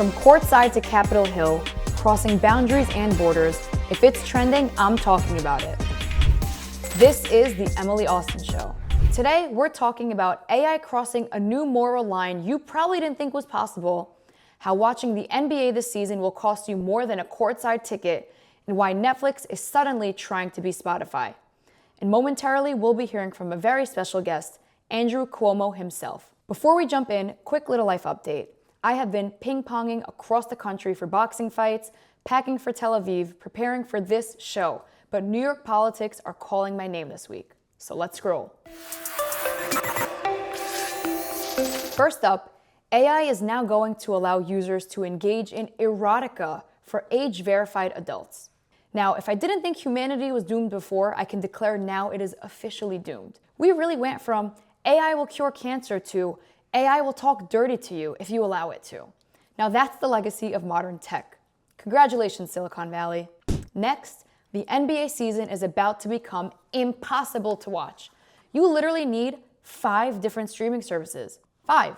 From courtside to Capitol Hill, crossing boundaries and borders, if it's trending, I'm talking about it. This is the Emily Austin Show. Today, we're talking about AI crossing a new moral line you probably didn't think was possible, how watching the NBA this season will cost you more than a courtside ticket, and why Netflix is suddenly trying to be Spotify. And momentarily, we'll be hearing from a very special guest, Andrew Cuomo himself. Before we jump in, quick little life update. I have been ping-ponging across the country for boxing fights, packing for Tel Aviv, preparing for this show, but New York politics are calling my name this week. So let's scroll. First up, AI is now going to allow users to engage in erotica for age-verified adults. Now, if I didn't think humanity was doomed before, I can declare now it is officially doomed. We really went from AI will cure cancer to AI will talk dirty to you if you allow it to. Now that's the legacy of modern tech. Congratulations, Silicon Valley. Next, the NBA season is about to become impossible to watch. You literally need 5 different streaming services. 5.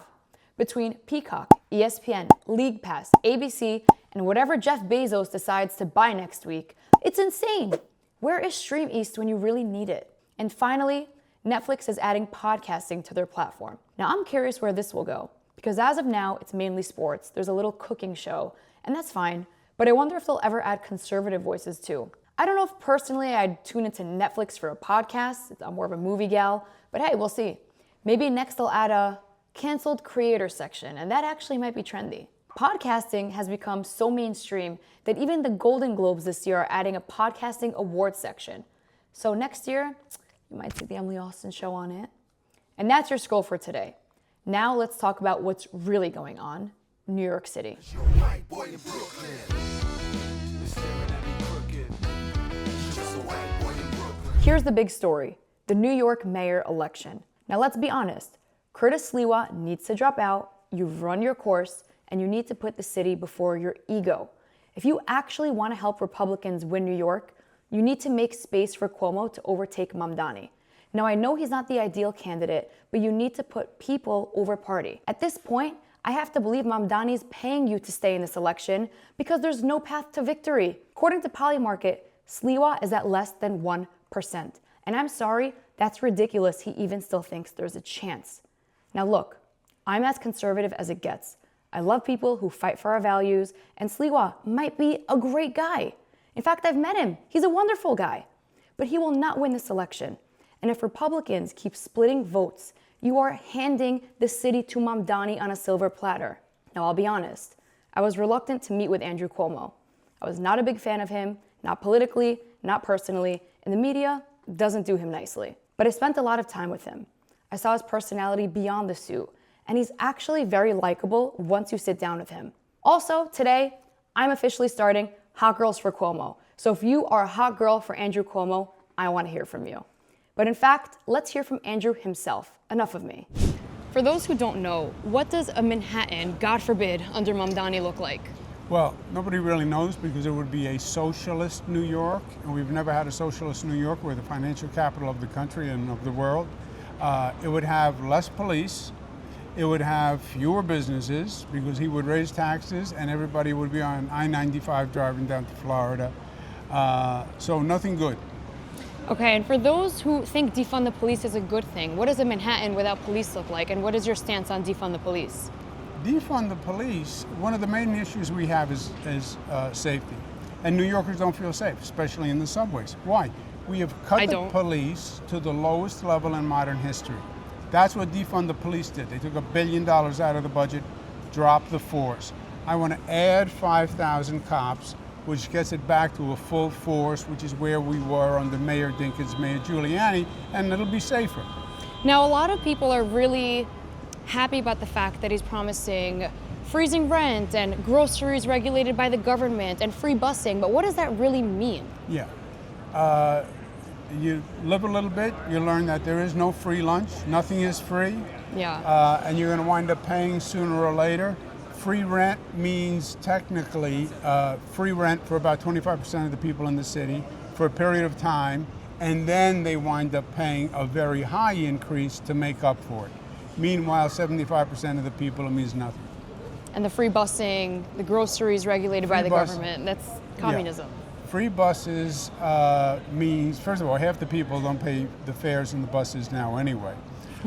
Between Peacock, ESPN, League Pass, ABC, and whatever Jeff Bezos decides to buy next week, it's insane. Where is Stream East when you really need it? And finally, Netflix is adding podcasting to their platform. Now, I'm curious where this will go, because as of now, it's mainly sports. There's a little cooking show, and that's fine, but I wonder if they'll ever add conservative voices too. I don't know if personally I'd tune into Netflix for a podcast. I'm more of a movie gal, but hey, we'll see. Maybe next they'll add a canceled creator section, and that actually might be trendy. Podcasting has become so mainstream that even the Golden Globes this year are adding a podcasting awards section. So next year, you might see the Emily Austin Show on it. And that's your scroll for today. Now let's talk about what's really going on, New York City. Here's the big story, the New York Mayor Election. Now let's be honest, Curtis Sliwa needs to drop out, you've run your course, and you need to put the city before your ego. If you actually want to help Republicans win New York, you need to make space for Cuomo to overtake Mamdani. Now, I know he's not the ideal candidate, but you need to put people over party. At this point, I have to believe Mamdani's paying you to stay in this election because there's no path to victory. According to Polymarket, Sliwa is at less than 1%. And I'm sorry, that's ridiculous he even still thinks there's a chance. Now look, I'm as conservative as it gets. I love people who fight for our values, and Sliwa might be a great guy. In fact, I've met him. He's a wonderful guy. But he will not win this election. And if Republicans keep splitting votes, you are handing the city to Mamdani on a silver platter. Now, I'll be honest. I was reluctant to meet with Andrew Cuomo. I was not a big fan of him, not politically, not personally, and the media doesn't do him nicely. But I spent a lot of time with him. I saw his personality beyond the suit, and he's actually very likable once you sit down with him. Also, today, I'm officially starting Hot Girls for Cuomo. So if you are a hot girl for Andrew Cuomo, I want to hear from you. But in fact, let's hear from Andrew himself. Enough of me. For those who don't know, what does a Manhattan, God forbid, under Mamdani look like? Well, nobody really knows because it would be a socialist New York, and we've never had a socialist New York. We're the financial capital of the country and of the world. It would have less police. It would have fewer businesses because he would raise taxes and everybody would be on I-95 driving down to Florida. So nothing good. Okay, and for those who think defund the police is a good thing, what does a Manhattan without police look like, and what is your stance on defund the police? Defund the police, one of the main issues we have is safety. And New Yorkers don't feel safe, especially in the subways. Why? We have cut the police to the lowest level in modern history. That's what defund the police did. They took $1 billion out of the budget, dropped the force. I want to add 5,000 cops, which gets it back to a full force, which is where we were under Mayor Dinkins, Mayor Giuliani, and it'll be safer. Now, a lot of people are really happy about the fact that he's promising freezing rent and groceries regulated by the government and free busing, but what does that really mean? Yeah. You live a little bit, you learn that there is no free lunch, nothing is free. Yeah. And you're gonna wind up paying sooner or later. Free rent means technically free rent for about 25% of the people in the city for a period of time, and then they wind up paying a very high increase to make up for it. Meanwhile, 75% of the people, it means nothing. And the free busing, the groceries regulated by the government, that's communism. Yeah. Free buses means, first of all, half the people don't pay the fares in the buses now anyway.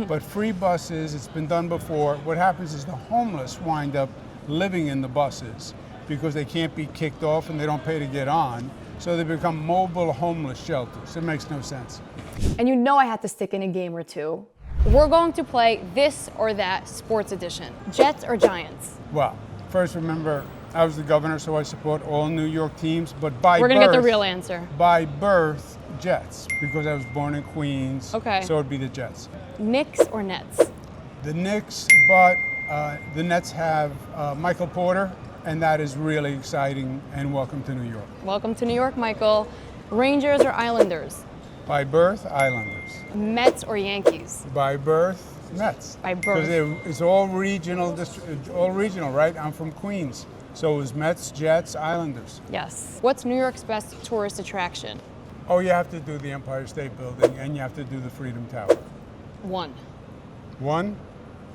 But free buses, it's been done before. What happens is the homeless wind up living in the buses because they can't be kicked off and they don't pay to get on. So they become mobile homeless shelters. It makes no sense. And you know I had to stick in a game or two. We're going to play this or that sports edition. Jets or Giants? Well, first remember, I was the governor, so I support all New York teams, but by We're gonna get the real answer. By birth, Jets, because I was born in Queens. Okay. So it'd be the Jets. Knicks or Nets? The Knicks, but the Nets have Michael Porter, and that is really exciting, and welcome to New York. Welcome to New York, Michael. Rangers or Islanders? By birth, Islanders. Mets or Yankees? By birth, Mets. By birth. Because it's all regional, right? I'm from Queens. So it was Mets, Jets, Islanders. Yes. What's New York's best tourist attraction? Oh, you have to do the Empire State Building, and you have to do the Freedom Tower. One.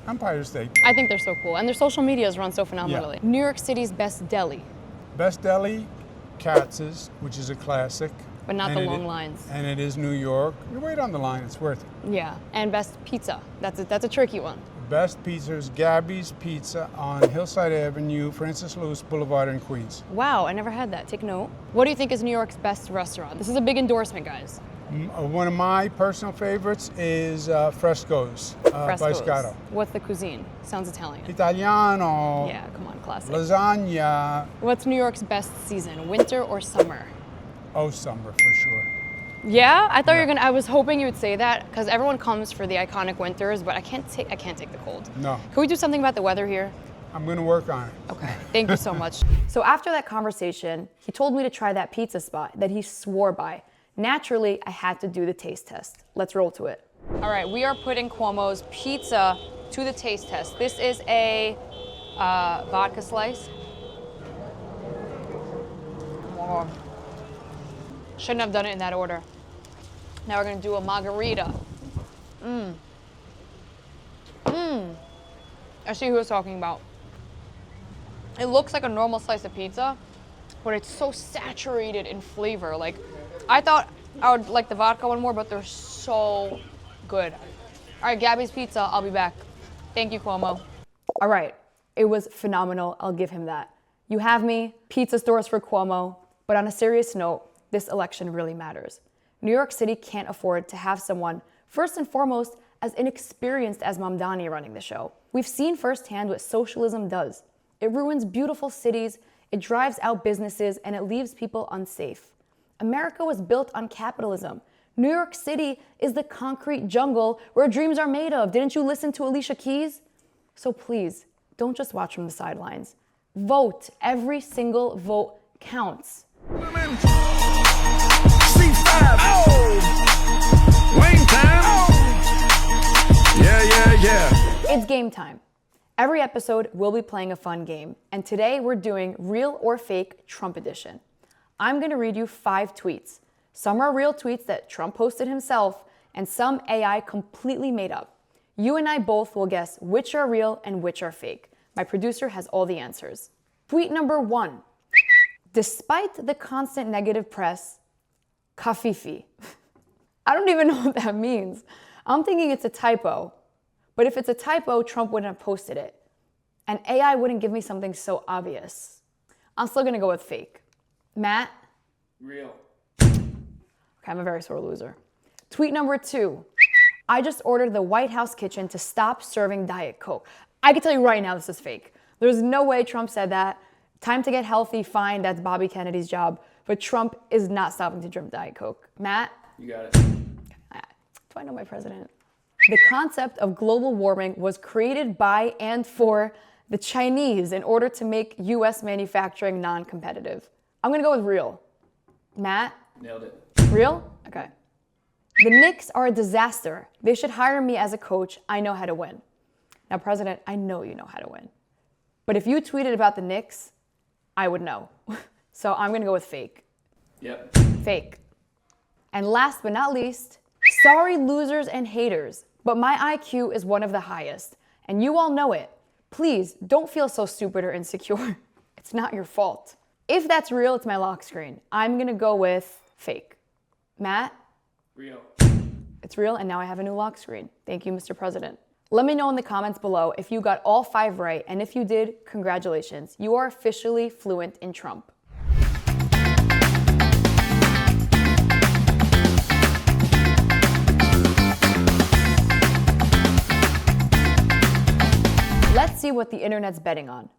Empire State. I think they're so cool, and their social media is run so phenomenally. Yeah. New York City's best deli. Best deli, Katz's, which is a classic. But not the long lines. And it is New York. You wait on the line, it's worth it. Yeah, and best pizza. That's a tricky one. Best pizza is Gabby's Pizza on Hillside Avenue, Francis Lewis Boulevard in Queens. Wow, I never had that. Take note. What do you think is New York's best restaurant? This is a big endorsement, guys. One of my personal favorites is Fresco's, by Scotto. What's the cuisine? Sounds Italian. Italiano. Yeah, come on, classic. Lasagna. What's New York's best season, winter or summer? Oh, summer for sure. Yeah, I thought you were gonna. I was hoping you would say that because everyone comes for the iconic winters, but I can't take the cold. No. Can we do something about the weather here? I'm gonna work on it. Okay, thank you so much. So after that conversation, he told me to try that pizza spot that he swore by. Naturally, I had to do the taste test. Let's roll to it. All right, we are putting Cuomo's pizza to the taste test. This is a vodka slice. Oh. Shouldn't have done it in that order. Now we're gonna do a margarita. I see who was talking about. It looks like a normal slice of pizza, but it's so saturated in flavor. Like, I thought I would like the vodka one more, but they're so good. All right, Gabby's Pizza, I'll be back. Thank you, Cuomo. All right, it was phenomenal, I'll give him that. You have me, pizza stores for Cuomo, but on a serious note, this election really matters. New York City can't afford to have someone, first and foremost, as inexperienced as Mamdani running the show. We've seen firsthand what socialism does. It ruins beautiful cities, it drives out businesses, and it leaves people unsafe. America was built on capitalism. New York City is the concrete jungle where dreams are made of. Didn't you listen to Alicia Keys? So please, don't just watch from the sidelines. Vote. Every single vote counts. Women. C5. Oh. Wayne time. Oh. Yeah. It's game time. Every episode, we'll be playing a fun game. And today, we're doing Real or Fake Trump Edition. I'm going to read you 5 tweets. Some are real tweets that Trump posted himself, and some AI completely made up. You and I both will guess which are real and which are fake. My producer has all the answers. Tweet number 1. Despite the constant negative press, kafifi. I don't even know what that means. I'm thinking it's a typo. But if it's a typo, Trump wouldn't have posted it. And AI wouldn't give me something so obvious. I'm still going to go with fake. Matt? Real. Okay, I'm a very sore loser. Tweet number 2. I just ordered the White House kitchen to stop serving Diet Coke. I can tell you right now this is fake. There's no way Trump said that. Time to get healthy, fine, that's Bobby Kennedy's job. But Trump is not stopping to drink Diet Coke. Matt? You got it. Do I know my president? The concept of global warming was created by and for the Chinese in order to make US manufacturing non-competitive. I'm gonna go with real. Matt? Nailed it. Real? Okay. The Knicks are a disaster. They should hire me as a coach. I know how to win. Now, President, I know you know how to win. But if you tweeted about the Knicks, I would know. So I'm gonna go with fake. Yep. Fake. And last but not least, sorry losers and haters, but my IQ is one of the highest. And you all know it. Please don't feel so stupid or insecure. It's not your fault. If that's real, it's my lock screen. I'm gonna go with fake. Matt? Real. It's real, and now I have a new lock screen. Thank you, Mr. President. Let me know in the comments below if you got all 5 right, and if you did, congratulations. You are officially fluent in Trump. Let's see what the internet's betting on.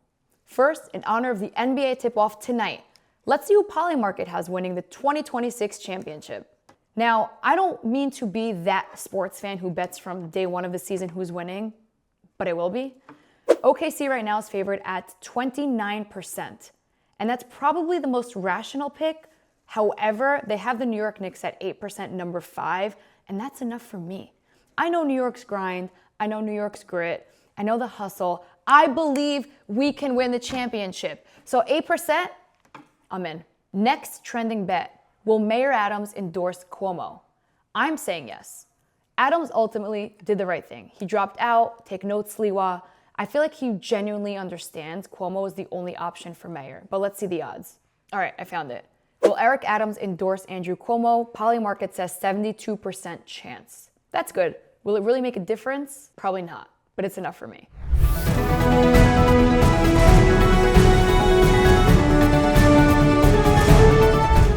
First, in honor of the NBA tip-off tonight, let's see who Polymarket has winning the 2026 championship. Now, I don't mean to be that sports fan who bets from day one of the season who's winning, but I will be. OKC right now is favored at 29%, and that's probably the most rational pick. However, they have the New York Knicks at 8%, number 5, and that's enough for me. I know New York's grind, I know New York's grit, I know the hustle. I believe we can win the championship. So 8%, I'm in. Next trending bet. Will Mayor Adams endorse Cuomo? I'm saying yes. Adams ultimately did the right thing. He dropped out, take notes, Sliwa. I feel like he genuinely understands Cuomo is the only option for mayor, but let's see the odds. All right, I found it. Will Eric Adams endorse Andrew Cuomo? Polymarket says 72% chance. That's good. Will it really make a difference? Probably not, but it's enough for me.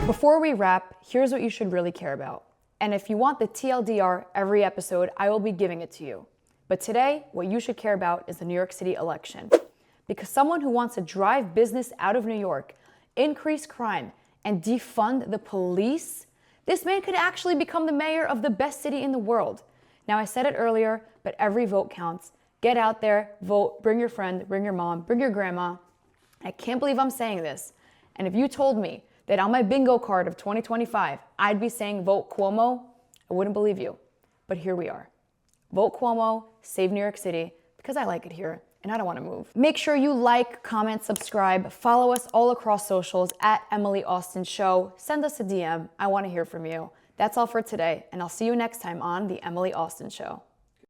Before we wrap, here's what you should really care about. And if you want the TLDR every episode, I will be giving it to you. But today, what you should care about is the New York City election. Because someone who wants to drive business out of New York, increase crime, and defund the police, this man could actually become the mayor of the best city in the world. Now, I said it earlier, but every vote counts. Get out there, vote, bring your friend, bring your mom, bring your grandma. I can't believe I'm saying this. And if you told me that on my bingo card of 2025, I'd be saying vote Cuomo, I wouldn't believe you. But here we are. Vote Cuomo, save New York City, because I like it here and I don't want to move. Make sure you like, comment, subscribe, follow us all across socials at Emily Austin Show. Send us a DM. I want to hear from you. That's all for today, and I'll see you next time on The Emily Austin Show.